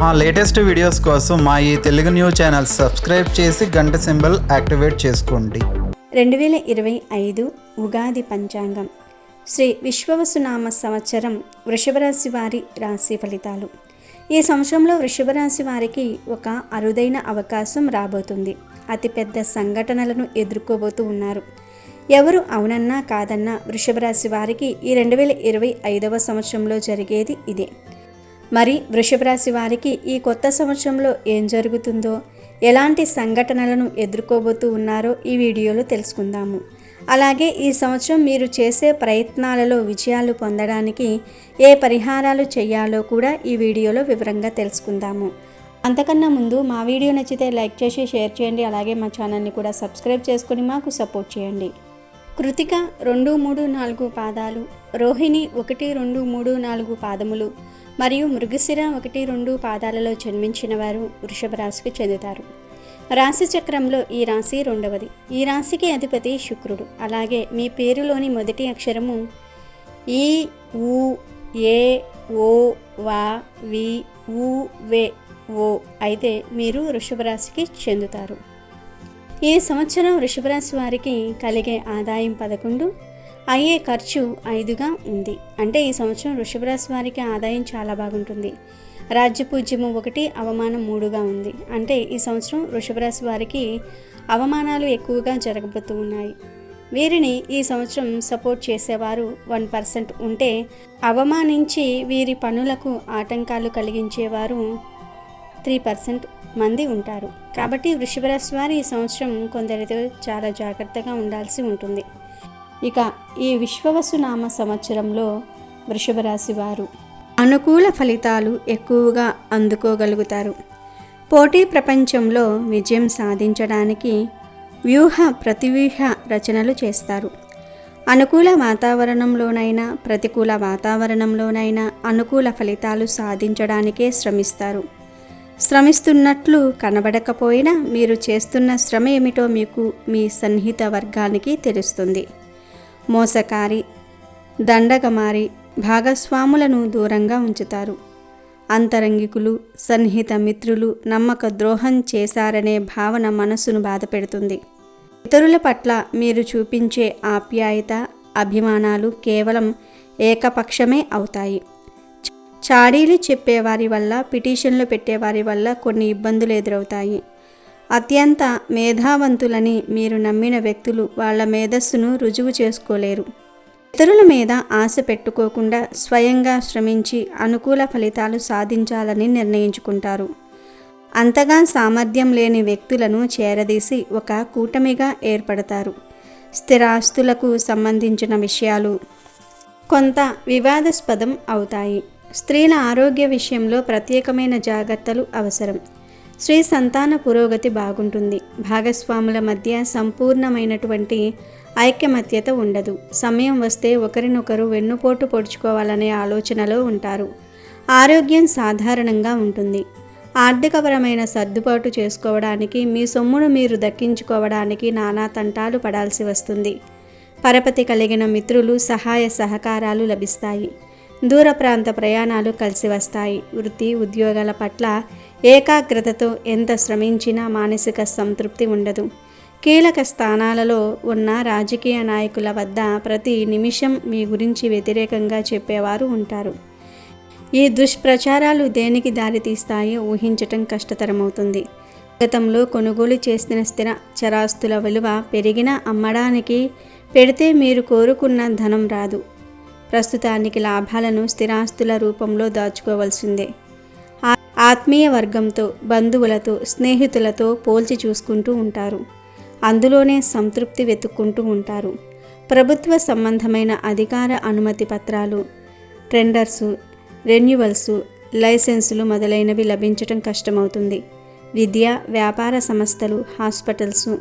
మా latest videos కోసం మా ఈ తెలుగు న్యూస్ ఛానల్ సబ్స్క్రైబ్ చేసి గంట సింబల్ యాక్టివేట్ చేసుకోండి. 2025 ఉగాది పంచాంగం. శ్రీ విశ్వవసునామ సంవత్సరం వృషభ రాశి వారి రాశి ఫలితాలు. ఈ సంవత్సరంలో వృషభ రాశి వారికి ఒక అరుదైన అవకాశం రాబోతుంది. అతిపెద్ద సంఘటనలను ఎదుర్కోబోతూ ఉన్నారు. ఎవరు అవునన్నా కాదన్నా వృషభ రాశి వారికి ఈ 2025వ సంవత్సరంలో జరిగేది ఇదే. మరి వృషభ రాశి వారికి ఈ కొత్త సంవత్సరంలో ఏం జరుగుతుందో, ఎలాంటి సంఘటనలను ఎదుర్కోబోతూ ఉన్నారో ఈ వీడియోలో తెలుసుకుందాము. అలాగే ఈ సంవత్సరం మీరు చేసే ప్రయత్నాలలో విజయాలు పొందడానికి ఏ పరిహారాలు చేయాలో కూడా ఈ వీడియోలో వివరంగా తెలుసుకుందాము. అంతకన్నా ముందు మా వీడియో నచ్చితే లైక్ చేసి షేర్ చేయండి. అలాగే మా ఛానల్ని కూడా సబ్స్క్రైబ్ చేసుకుని మాకు సపోర్ట్ చేయండి. కృతిక 2, 3, 4 పాదాలు, రోహిణి 1, 2, 3, 4 పాదములు మరియు మృగశిర 1, 2 పాదాలలో జన్మించిన వారు వృషభ రాశికి చెందుతారు. రాశి చక్రంలో ఈ రాశి 2వది. ఈ రాశికి అధిపతి శుక్రుడు. అలాగే మీ పేరులోని మొదటి అక్షరము ఈ, ఊ, ఏ, ఓ, వా, వి, ఊ, వే, ఓ అయితే మీరు వృషభ రాశికి చెందుతారు. ఈ సంవత్సరం వృషభ రాశి వారికి కలిగే ఆదాయం 11, అయ్యే ఖర్చు 5గా ఉంది. అంటే ఈ సంవత్సరం వృషభ రాశి వారికి ఆదాయం చాలా బాగుంటుంది. రాజ్యపూజ్యము 1, అవమానం 3గా ఉంది. అంటే ఈ సంవత్సరం వృషభ రాశి వారికి అవమానాలు ఎక్కువగా జరగబోతూ ఉన్నాయి. వీరిని ఈ సంవత్సరం సపోర్ట్ చేసేవారు 1% ఉంటే, అవమానించి వీరి పనులకు ఆటంకాలు కలిగించేవారు 3% మంది ఉంటారు. కాబట్టి వృషభ రాశి వారు ఈ సంవత్సరం కొందరితో చాలా జాగ్రత్తగా ఉండాల్సి ఉంటుంది. ఇక ఈ విశ్వవసునామ సంవత్సరంలో వృషభ రాశి వారు అనుకూల ఫలితాలు ఎక్కువగా అందుకోగలుగుతారు. పోటీ ప్రపంచంలో విజయం సాధించడానికి ప్రతివ్యూహ రచనలు చేస్తారు. అనుకూల వాతావరణంలోనైనా ప్రతికూల వాతావరణంలోనైనా అనుకూల ఫలితాలు సాధించడానికే శ్రమిస్తారు. శ్రమిస్తున్నట్లు కనబడకపోయినా మీరు చేస్తున్న శ్రమ ఏమిటో మీకు మీ సన్నిహిత వర్గానికి తెలుస్తుంది. మోసకారి, దండగమారి భాగస్వాములను దూరంగా ఉంచుతారు. అంతరంగికులు, సన్నిహిత మిత్రులు నమ్మక ద్రోహం చేశారనే భావన మనసును బాధపెడుతుంది. ఇతరుల పట్ల మీరు చూపించే ఆప్యాయత, అభిమానాలు కేవలం ఏకపక్షమే అవుతాయి. చాడీలు చెప్పేవారి వల్ల, పిటిషన్లు పెట్టేవారి వల్ల కొన్ని ఇబ్బందులు ఎదురవుతాయి. అత్యంత మేధావంతులని మీరు నమ్మిన వ్యక్తులు వాళ్ళ మేధస్సును రుజువు చేసుకోలేరు. ఇతరుల మీద ఆశ పెట్టుకోకుండా స్వయంగా శ్రమించి అనుకూల ఫలితాలు సాధించాలని నిర్ణయించుకుంటారు. అంతగా సామర్థ్యం లేని వ్యక్తులను చేరదీసి ఒక కూటమిగా ఏర్పడతారు. స్థిరాస్తులకు సంబంధించిన విషయాలు కొంత వివాదాస్పదం అవుతాయి. స్త్రీల ఆరోగ్య విషయంలో ప్రత్యేకమైన జాగ్రత్తలు అవసరం. స్త్రీ సంతాన పురోగతి బాగుంటుంది. భాగస్వాముల మధ్య సంపూర్ణమైనటువంటి ఐకమత్యత ఉండదు. సమయం వస్తే ఒకరినొకరు వెన్నుపోటు పొడుచుకోవాలనే ఆలోచనలో ఉంటారు. ఆరోగ్యం సాధారణంగా ఉంటుంది. ఆర్థికపరమైన సర్దుబాటు చేసుకోవడానికి, మీ సొమ్మును మీరు దక్కించుకోవడానికి నానా తంటాలు పడాల్సి వస్తుంది. పరపతి కలిగిన మిత్రులు, సహాయ సహకారాలు లభిస్తాయి. దూర ప్రాంత ప్రయాణాలు కలిసి వస్తాయి. వృత్తి ఉద్యోగాల పట్ల ఏకాగ్రతతో ఎంత శ్రమించినా మానసిక సంతృప్తి ఉండదు. కీలక స్థానాలలో ఉన్న రాజకీయ నాయకుల వద్ద ప్రతి నిమిషం మీ గురించి వ్యతిరేకంగా చెప్పేవారు ఉంటారు. ఈ దుష్ప్రచారాలు దేనికి దారితీస్తాయో ఊహించటం కష్టతరమవుతుంది. గతంలో కొనుగోలు చేసిన స్థిర చరాస్తుల విలువ పెరిగినా అమ్మడానికి పెడితే మీరు కోరుకున్న ధనం రాదు. ప్రస్తుతానికి లాభాలను స్థిరాస్తుల రూపంలో దాచుకోవాల్సిందే. ఆత్మీయ వర్గంతో, బంధువులతో, స్నేహితులతో పోల్చి చూసుకుంటూ ఉంటారు. అందులోనే సంతృప్తి వెతుక్కుంటూ ఉంటారు. ప్రభుత్వ సంబంధమైన అధికార అనుమతి పత్రాలు, టెండర్సు, రెన్యువల్సు, లైసెన్సులు మొదలైనవి లభించటం కష్టమవుతుంది. విద్య, వ్యాపార సంస్థలు, హాస్పిటల్సు,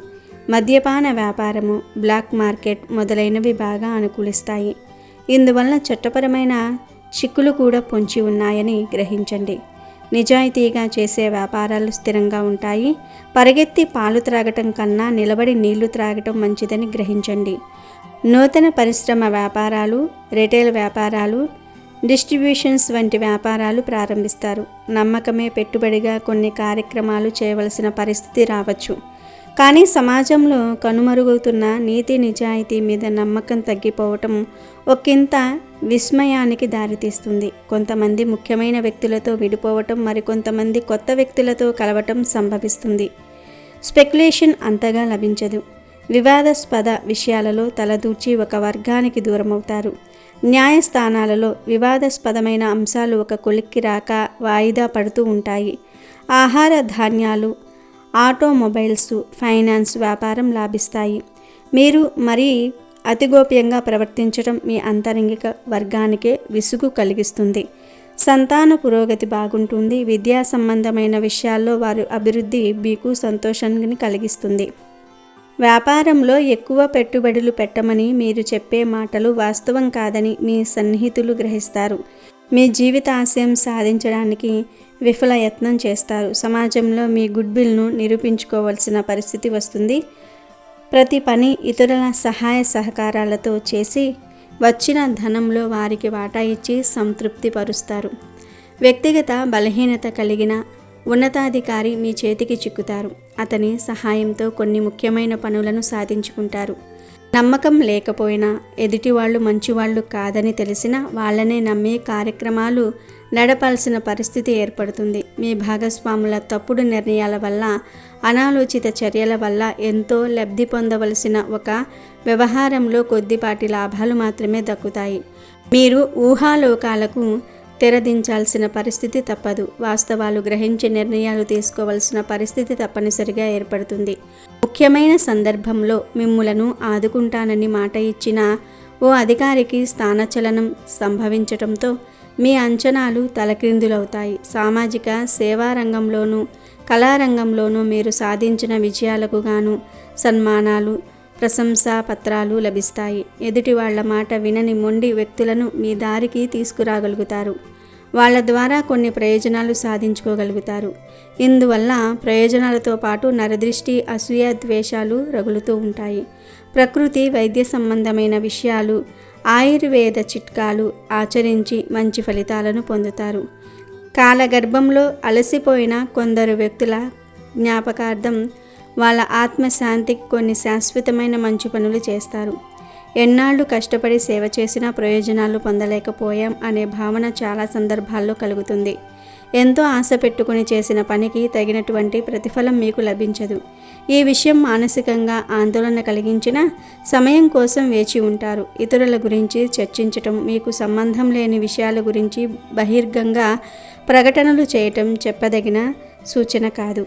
మద్యపాన వ్యాపారము, బ్లాక్ మార్కెట్ మొదలైనవి బాగా అనుకూలిస్తాయి. ఇందువల్ల చట్టపరమైన చిక్కులు కూడా పొంచి ఉన్నాయని గ్రహించండి. నిజాయితీగా చేసే వ్యాపారాలు స్థిరంగా ఉంటాయి. పరిగెత్తి పాలు త్రాగటం కన్నా నిలబడి నీళ్లు త్రాగటం మంచిదని గ్రహించండి. నూతన పరిశ్రమ వ్యాపారాలు, రిటైల్ వ్యాపారాలు డిస్ట్రిబ్యూషన్స్ వంటి వ్యాపారాలు ప్రారంభిస్తారు. నమ్మకమే పెట్టుబడిగా కొన్ని కార్యక్రమాలు చేయవలసిన పరిస్థితి రావచ్చు. కానీ సమాజంలో కనుమరుగుతున్న నీతి నిజాయితీ మీద నమ్మకం తగ్గిపోవటం ఒకంత విస్మయానికి దారితీస్తుంది. కొంతమంది ముఖ్యమైన వ్యక్తులతో విడిపోవటం, మరికొంతమంది కొత్త వ్యక్తులతో కలవటం సంభవిస్తుంది. స్పెక్యులేషన్ అంతగా లభించదు. వివాదాస్పద విషయాలలో తలదూర్చి ఒక వర్గానికి దూరమవుతారు. న్యాయస్థానాలలో వివాదాస్పదమైన అంశాలు ఒక కొలిక్కి రాక వాయిదా పడుతూ ఉంటాయి. ఆహార ధాన్యాలు, ఆటోమొబైల్స్, ఫైనాన్స్ వ్యాపారం లాభిస్తాయి. మీరు మరీ అతిగోప్యంగా ప్రవర్తించడం మీ అంతరంగిక వర్గానికే విసుగు కలిగిస్తుంది. సంతాన పురోగతి బాగుంటుంది. విద్యా సంబంధమైన విషయాల్లో వారి అభివృద్ధి మీకు సంతోషాన్ని కలిగిస్తుంది. వ్యాపారంలో ఎక్కువ పెట్టుబడులు పెట్టమని మీరు చెప్పే మాటలు వాస్తవం కాదని మీ సన్నిహితులు గ్రహిస్తారు. మీ జీవిత ఆశయం సాధించడానికి విఫల యత్నం చేస్తారు. సమాజంలో మీ గుడ్విల్ను నిరూపించుకోవాల్సిన పరిస్థితి వస్తుంది. ప్రతి పని ఇతరుల సహాయ సహకారాలతో చేసి వచ్చిన ధనంలో వారికి వాటా ఇచ్చి సంతృప్తి పరుస్తారు. వ్యక్తిగత బలహీనత కలిగిన ఉన్నతాధికారి మీ చేతికి చిక్కుతారు. అతని సహాయంతో కొన్ని ముఖ్యమైన పనులను సాధించుకుంటారు. నమ్మకం లేకపోయినా, ఎదుటివాళ్ళు మంచివాళ్ళు కాదని తెలిసినా వాళ్ళనే నమ్మి కార్యక్రమాలు నడపాల్సిన పరిస్థితి ఏర్పడుతుంది. మీ భాగస్వాముల తప్పుడు నిర్ణయాల వల్ల, అనాలోచిత చర్యల వల్ల ఎంతో లబ్ధి పొందవలసిన ఒక వ్యవహారంలో కొద్దిపాటి లాభాలు మాత్రమే దక్కుతాయి. మీరు ఊహాలోకాలకు తెరదించాల్సిన పరిస్థితి తప్పదు. వాస్తవాలు గ్రహించి నిర్ణయాలు తీసుకోవాల్సిన పరిస్థితి తప్పనిసరిగా ఏర్పడుతుంది. ముఖ్యమైన సందర్భంలో మిమ్ములను ఆదుకుంటానని మాట ఇచ్చిన ఓ అధికారికి స్థానచలనం సంభవించటంతో మీ అంచనాలు తలక్రిందులవుతాయి. సామాజిక సేవా రంగంలోనూ కళారంగంలోనూ మీరు సాధించిన విజయాలకు గాను సన్మానాలు, ప్రశంసా పత్రాలు లభిస్తాయి. ఎదుటి వాళ్ల మాట వినని మొండి వ్యక్తులను మీ దారికి తీసుకురాగలుగుతారు. వాళ్ళ ద్వారా కొన్ని ప్రయోజనాలు సాధించుకోగలుగుతారు. ఇందువల్ల ప్రయోజనాలతో పాటు నరదృష్టి, అసూయ, ద్వేషాలు రగులుతూ ఉంటాయి. ప్రకృతి వైద్య సంబంధమైన విషయాలు, ఆయుర్వేద చిట్కాలు ఆచరించి మంచి ఫలితాలను పొందుతారు. కాలగర్భంలో అలసిపోయిన కొందరు వ్యక్తుల జ్ఞాపకార్థం వాళ్ళ ఆత్మశాంతికి కొన్ని శాశ్వతమైన మంచి పనులు చేస్తారు. ఎన్నాళ్ళు కష్టపడి సేవ చేసినా ప్రయోజనాలు పొందలేకపోయాం అనే భావన చాలా సందర్భాల్లో కలుగుతుంది. ఎంతో ఆశ పెట్టుకుని చేసిన పనికి తగినటువంటి ప్రతిఫలం మీకు లభించదు. ఈ విషయం మానసికంగా ఆందోళన కలిగించిన సమయం కోసం వేచి ఉంటారు. ఇతరుల గురించి చర్చించటం, మీకు సంబంధం లేని విషయాల గురించి బహిర్గంగా ప్రకటనలు చేయటం చెప్పదగిన సూచన కాదు.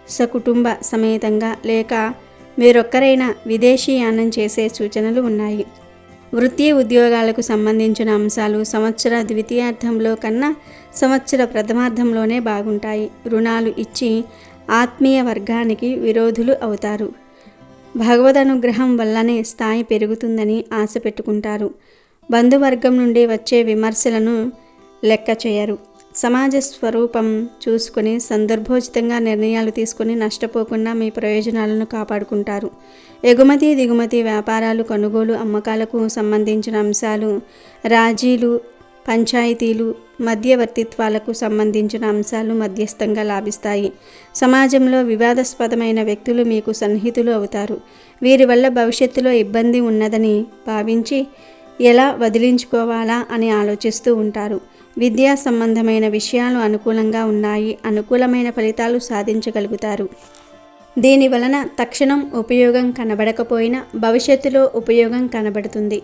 సకుటుంబ సమేతంగా లేక మీరొక్కరైనా విదేశీయానం చేసే సూచనలు ఉన్నాయి. వృత్తి ఉద్యోగాలకు సంబంధించిన అంశాలు సంవత్సర ద్వితీయార్థంలో కన్నా సంవత్సర ప్రథమార్థంలోనే బాగుంటాయి. రుణాలు ఇచ్చి ఆత్మీయ వర్గానికి విరోధులు అవుతారు. భగవదనుగ్రహం వల్లనే స్థాయి పెరుగుతుందని ఆశ పెట్టుకుంటారు. బంధువర్గం నుండి వచ్చే విమర్శలను లెక్క చేయరు. సమాజ స్వరూపం చూసుకొని సందర్భోచితంగా నిర్ణయాలు తీసుకుని నష్టపోకుండా మీ ప్రయోజనాలను కాపాడుకుంటారు. ఎగుమతి దిగుమతి వ్యాపారాలు, కొనుగోలు అమ్మకాలకు సంబంధించిన అంశాలు, రాజీలు, పంచాయతీలు, మధ్యవర్తిత్వాలకు సంబంధించిన అంశాలు మధ్యస్థంగా లాభిస్తాయి. సమాజంలో వివాదాస్పదమైన వ్యక్తులు మీకు సన్నిహితులు అవుతారు. వీరి వల్ల భవిష్యత్తులో ఇబ్బంది ఉన్నదని భావించి ఎలా వదిలించుకోవాలా అని ఆలోచిస్తూ ఉంటారు. విద్యా సంబంధమైన విషయాలు అనుకూలంగా ఉన్నాయి. అనుకూలమైన ఫలితాలు సాధించగలుగుతారు. దీని వలన తక్షణం ఉపయోగం కనబడకపోయినా భవిష్యత్తులో ఉపయోగం కనబడుతుంది.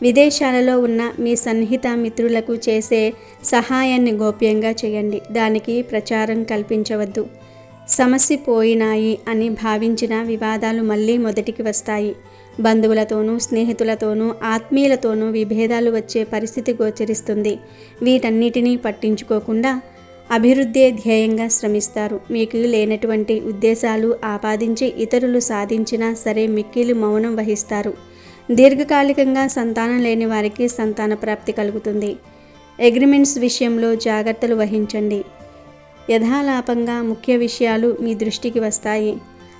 విదేశాలలో ఉన్న మీ సన్నిహిత మిత్రులకు చేసే సహాయాన్ని గోప్యంగా చేయండి. దానికి ప్రచారం కల్పించవద్దు. సమసిపోయినాయి అని భావించిన వివాదాలు మళ్ళీ మొదటికి వస్తాయి. బంధువులతోనూ, స్నేహితులతోనూ, ఆత్మీయులతోనూ విభేదాలు వచ్చే పరిస్థితి గోచరిస్తుంది. వీటన్నిటినీ పట్టించుకోకుండా అభివృద్ధే ధ్యేయంగా శ్రమిస్తారు. మీకు లేనటువంటి ఉద్దేశాలు ఆపాదించి ఇతరులు సాధించినా సరే మిక్కిలి మౌనం వహిస్తారు. దీర్ఘకాలికంగా సంతానం లేని వారికి సంతాన ప్రాప్తి కలుగుతుంది. అగ్రిమెంట్స్ విషయంలో జాగ్రత్తలు వహించండి. యథాలాపంగా ముఖ్య విషయాలు మీ దృష్టికి వస్తాయి.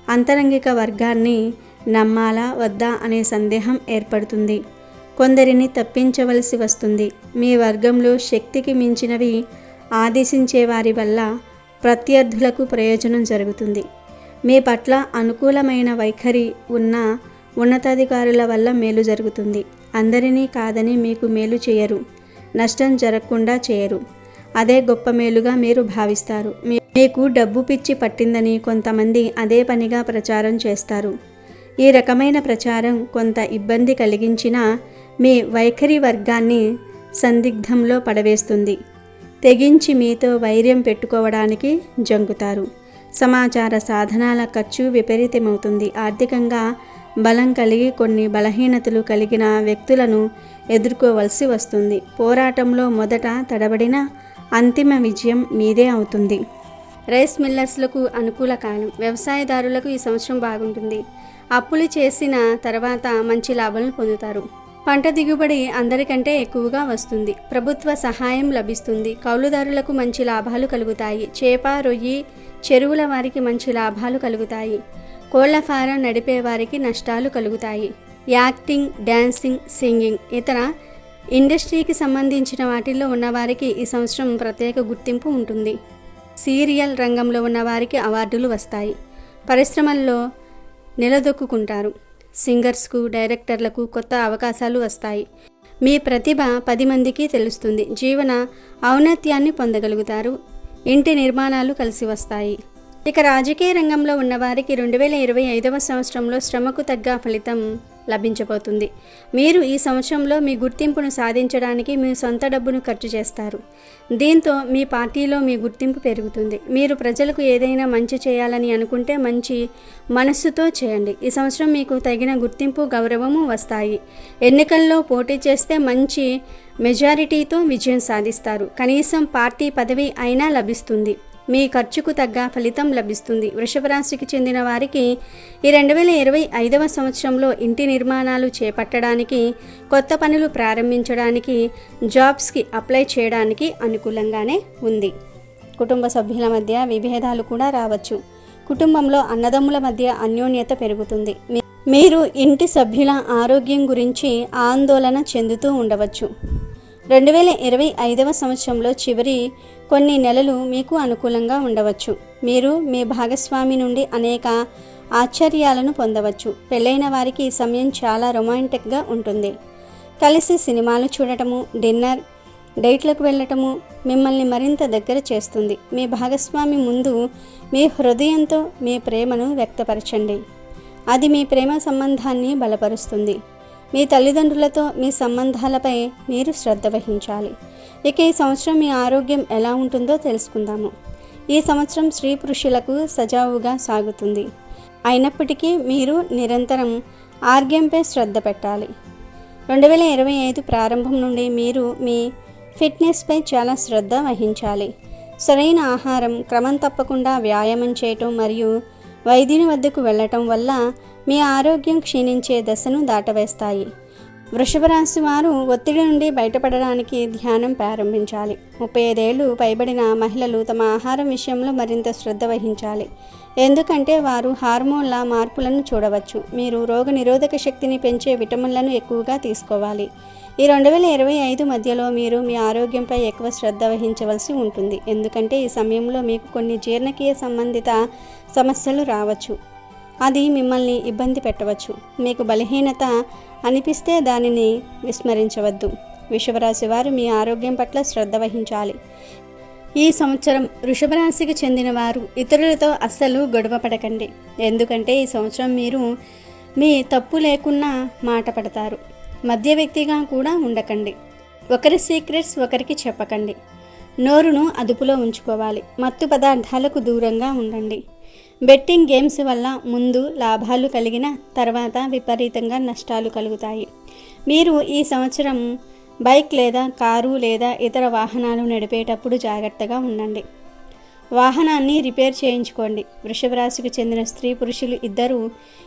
అంతరంగిక వర్గాన్ని నమ్మాలా వద్దా అనే సందేహం ఏర్పడుతుంది. కొందరిని తప్పించవలసి వస్తుంది. మీ వర్గంలో శక్తికి మించినవి ఆదేశించే వారి వల్ల ప్రత్యర్థులకు ప్రయోజనం జరుగుతుంది. మీ పట్ల అనుకూలమైన వైఖరి ఉన్న ఉన్నతాధికారుల వల్ల మేలు జరుగుతుంది. అందరినీ కాదని మీకు మేలు చేయరు, నష్టం జరగకుండా చేయరు. అదే గొప్ప మేలుగా మీరు భావిస్తారు. మీకు డబ్బు పిచ్చి పట్టిందని కొంతమంది అదే పనిగా ప్రచారం చేస్తారు. ఈ రకమైన ప్రచారం కొంత ఇబ్బంది కలిగించినా మీ వైఖరి వర్గాన్ని సందిగ్ధంలో పడవేస్తుంది. తెగించి మీతో వైర్యం పెట్టుకోవడానికి జంకుతారు. సమాచార సాధనాల ఖర్చు విపరీతమవుతుంది. ఆర్థికంగా బలం కలిగి కొన్ని బలహీనతలు కలిగిన వ్యక్తులను ఎదుర్కోవలసి వస్తుంది. పోరాటంలో మొదట తడబడిన అంతిమ విజయం మీదే అవుతుంది. రైస్ మిల్లర్స్లకు అనుకూల కాలం. వ్యవసాయదారులకు ఈ సంవత్సరం బాగుంటుంది. అప్పులు చేసిన తర్వాత మంచి లాభాలను పొందుతారు. పంట దిగుబడి అందరికంటే ఎక్కువగా వస్తుంది. ప్రభుత్వ సహాయం లభిస్తుంది. కౌలుదారులకు మంచి లాభాలు కలుగుతాయి. చేప, రొయ్యి, చెరువుల వారికి మంచి లాభాలు కలుగుతాయి. కోళ్ల ఫారం నడిపే వారికి నష్టాలు కలుగుతాయి. యాక్టింగ్, డ్యాన్సింగ్, సింగింగ్, ఇతర ఇండస్ట్రీకి సంబంధించిన వాటిల్లో ఉన్నవారికి ఈ సంవత్సరం ప్రత్యేక గుర్తింపు ఉంటుంది. సీరియల్ రంగంలో ఉన్నవారికి అవార్డులు వస్తాయి. పరిశ్రమల్లో నిలదొక్కుంటారు. సింగర్స్కు, డైరెక్టర్లకు కొత్త అవకాశాలు వస్తాయి. మీ ప్రతిభ 10 మందికి తెలుస్తుంది. జీవన ఔన్నత్యాన్ని పొందగలుగుతారు. ఇంటి నిర్మాణాలు కలిసి వస్తాయి. ఇక రాజకీయ రంగంలో ఉన్నవారికి 2025వ సంవత్సరంలో శ్రమకు తగ్గ ఫలితం లభించబోతుంది. మీరు ఈ సంవత్సరంలో మీ గుర్తింపును సాధించడానికి మీ సొంత డబ్బును ఖర్చు చేస్తారు. దీంతో మీ పార్టీలో మీ గుర్తింపు పెరుగుతుంది. మీరు ప్రజలకు ఏదైనా మంచి చేయాలని అనుకుంటే మంచి మనస్సుతో చేయండి. ఈ సంవత్సరం మీకు తగిన గుర్తింపు, గౌరవము వస్తాయి. ఎన్నికల్లో పోటీ చేస్తే మంచి మెజారిటీతో విజయం సాధిస్తారు. కనీసం పార్టీ పదవి అయినా లభిస్తుంది. మీ ఖర్చుకు తగ్గ ఫలితం లభిస్తుంది. వృషభ రాశికి చెందిన వారికి ఈ 2025వ సంవత్సరంలో ఇంటి నిర్మాణాలు చేపట్టడానికి, కొత్త పనులు ప్రారంభించడానికి, జాబ్స్కి అప్లై చేయడానికి అనుకూలంగానే ఉంది. కుటుంబ సభ్యుల మధ్య విభేదాలు కూడా రావచ్చు. కుటుంబంలో అన్నదమ్ముల మధ్య అన్యోన్యత పెరుగుతుంది. మీరు ఇంటి సభ్యుల ఆరోగ్యం గురించి ఆందోళన చెందుతూ ఉండవచ్చు. 2025వ సంవత్సరంలో చివరి కొన్ని నెలలు మీకు అనుకూలంగా ఉండవచ్చు. మీరు మీ భాగస్వామి నుండి అనేక ఆశ్చర్యాలను పొందవచ్చు. పెళ్ళైన వారికి ఈ సమయం చాలా రొమాంటిక్గా ఉంటుంది. కలిసి సినిమాలు చూడటము, డిన్నర్, డేట్లకు వెళ్ళటము మిమ్మల్ని మరింత దగ్గర చేస్తుంది. మీ భాగస్వామి ముందు మీ హృదయంతో మీ ప్రేమను వ్యక్తపరచండి. అది మీ ప్రేమ సంబంధాన్ని బలపరుస్తుంది. మీ తల్లిదండ్రులతో మీ సంబంధాలపై మీరు శ్రద్ధ వహించాలి. ఇక ఈ సంవత్సరం మీ ఆరోగ్యం ఎలా ఉంటుందో తెలుసుకుందాము. ఈ సంవత్సరం స్త్రీ పురుషులకు సజావుగా సాగుతుంది. అయినప్పటికీ మీరు నిరంతరం ఆరోగ్యంపై శ్రద్ధ పెట్టాలి. 2025 ప్రారంభం నుండి మీరు మీ ఫిట్నెస్పై చాలా శ్రద్ధ వహించాలి. సరైన ఆహారం, క్రమం తప్పకుండా వ్యాయామం చేయటం మరియు వైద్యుని వద్దకు వెళ్ళటం వల్ల మీ ఆరోగ్యం క్షీణించే దశను దాటవేస్తాయి. వృషభ రాశి వారు ఒత్తిడి నుండి బయటపడడానికి ధ్యానం ప్రారంభించాలి. 35 ఏళ్ళు పైబడిన మహిళలు తమ ఆహారం విషయంలో మరింత శ్రద్ధ వహించాలి. ఎందుకంటే వారు హార్మోన్ల మార్పులను చూడవచ్చు. మీరు రోగనిరోధక శక్తిని పెంచే విటమిన్లను ఎక్కువగా తీసుకోవాలి. ఈ 2025 మధ్యలో మీరు మీ ఆరోగ్యంపై ఎక్కువ శ్రద్ధ వహించవలసి ఉంటుంది. ఎందుకంటే ఈ సమయంలో మీకు కొన్ని జీర్ణకీయ సంబంధిత సమస్యలు రావచ్చు. అది మిమ్మల్ని ఇబ్బంది పెట్టవచ్చు. మీకు బలహీనత అనిపిస్తే దానిని విస్మరించవద్దు. వృషభరాశి వారు మీ ఆరోగ్యం పట్ల శ్రద్ధ వహించాలి. ఈ సంవత్సరం వృషభ రాశికి చెందిన వారు ఇతరులతో అస్సలు గొడవ పడకండి. ఎందుకంటే ఈ సంవత్సరం మీరు మీ తప్పు లేకున్నా మాట పడతారు. మధ్య వ్యక్తిగా కూడా ఉండకండి. ఒకరి సీక్రెట్స్ ఒకరికి చెప్పకండి. నోరును అదుపులో ఉంచుకోవాలి. మత్తు పదార్థాలకు దూరంగా ఉండండి. బెట్టింగ్ గేమ్స్ వల్ల ముందు లాభాలు కలిగిన తర్వాత విపరీతంగా నష్టాలు కలుగుతాయి. మీరు ఈ సంవత్సరం బైక్ లేదా కారు లేదా ఇతర వాహనాలు నడిపేటప్పుడు జాగ్రత్తగా ఉండండి. వాహనాన్ని రిపేర్ చేయించుకోండి. వృషభ రాశికి చెందిన స్త్రీ పురుషులు ఇద్దరూ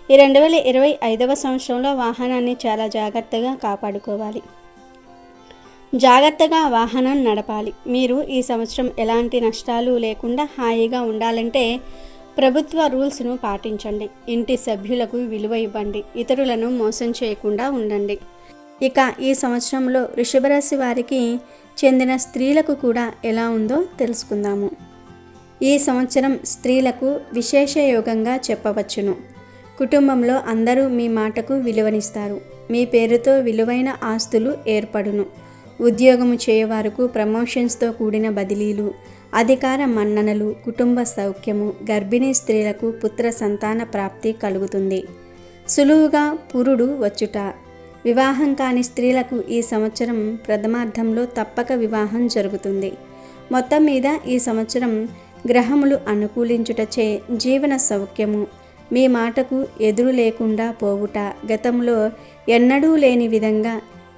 ఈ 2025వ సంవత్సరంలో వాహనాన్ని చాలా జాగ్రత్తగా కాపాడుకోవాలి. జాగ్రత్తగా వాహనం నడపాలి. మీరు ఈ సంవత్సరం ఎలాంటి నష్టాలు లేకుండా హాయిగా ఉండాలంటే ప్రభుత్వ రూల్స్ను పాటించండి. ఇంటి సభ్యులకు విలువ ఇవ్వండి. ఇతరులను మోసం చేయకుండా ఉండండి. ఇక ఈ సంవత్సరంలో వృషభ రాశి వారికి చెందిన స్త్రీలకు కూడా ఎలా ఉందో తెలుసుకుందాము. ఈ సంవత్సరం స్త్రీలకు విశేష యోగంగా చెప్పవచ్చును. కుటుంబంలో అందరూ మీ మాటకు విలువనిస్తారు. మీ పేరుతో విలువైన ఆస్తులు ఏర్పడును. ఉద్యోగము చేయవారికి ప్రమోషన్స్తో కూడిన బదిలీలు, అధికార మన్ననలు, కుటుంబ సౌఖ్యము, గర్భిణీ స్త్రీలకు పుత్ర సంతాన ప్రాప్తి కలుగుతుంది. సులువుగా పురుడు వచ్చుట. వివాహం కాని స్త్రీలకు ఈ సంవత్సరం ప్రథమార్థంలో తప్పక వివాహం జరుగుతుంది. మొత్తం మీద ఈ సంవత్సరం గ్రహములు అనుకూలించుటచే జీవన సౌఖ్యము, మీ మాటకు ఎదురు లేకుండా పోవుట, గతంలో ఎన్నడూ లేని విధంగా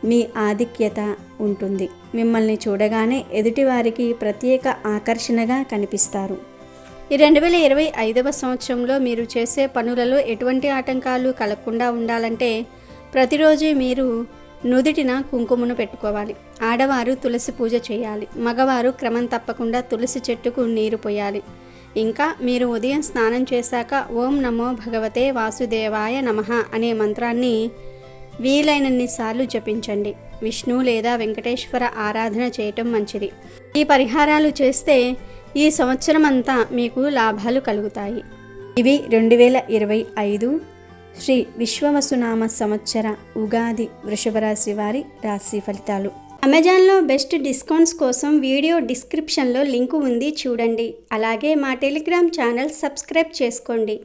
మీ ఆధిక్యత ఉంటుంది. మిమ్మల్ని చూడగానే ఎదుటివారికి ప్రత్యేక ఆకర్షణగా కనిపిస్తారు. ఈ 2025వ సంవత్సరంలో మీరు చేసే పనులలో ఎటువంటి ఆటంకాలు కలగకుండా ఉండాలంటే ప్రతిరోజు మీరు నుదిటిన కుంకుమను పెట్టుకోవాలి. ఆడవారు తులసి పూజ చేయాలి. మగవారు క్రమం తప్పకుండా తులసి చెట్టుకు నీరు పోయాలి. ఇంకా మీరు ఉదయం స్నానం చేశాక ఓం నమో భగవతే వాసుదేవాయ నమః అనే మంత్రాన్ని వీలైనన్నిసార్లు జపించండి. విష్ణు లేదా వెంకటేశ్వర ఆరాధన చేయటం మంచిది. ఈ పరిహారాలు చేస్తే ఈ సంవత్సరం అంతా మీకు లాభాలు కలుగుతాయి. ఇవి 2025 శ్రీ విశ్వవసునామ సంవత్సర ఉగాది వృషభ రాశి వారి రాశి ఫలితాలు. అమెజాన్లో బెస్ట్ డిస్కౌంట్స్ కోసం వీడియో డిస్క్రిప్షన్లో లింకు ఉంది, చూడండి. అలాగే మా టెలిగ్రామ్ ఛానల్ సబ్స్క్రైబ్ చేసుకోండి.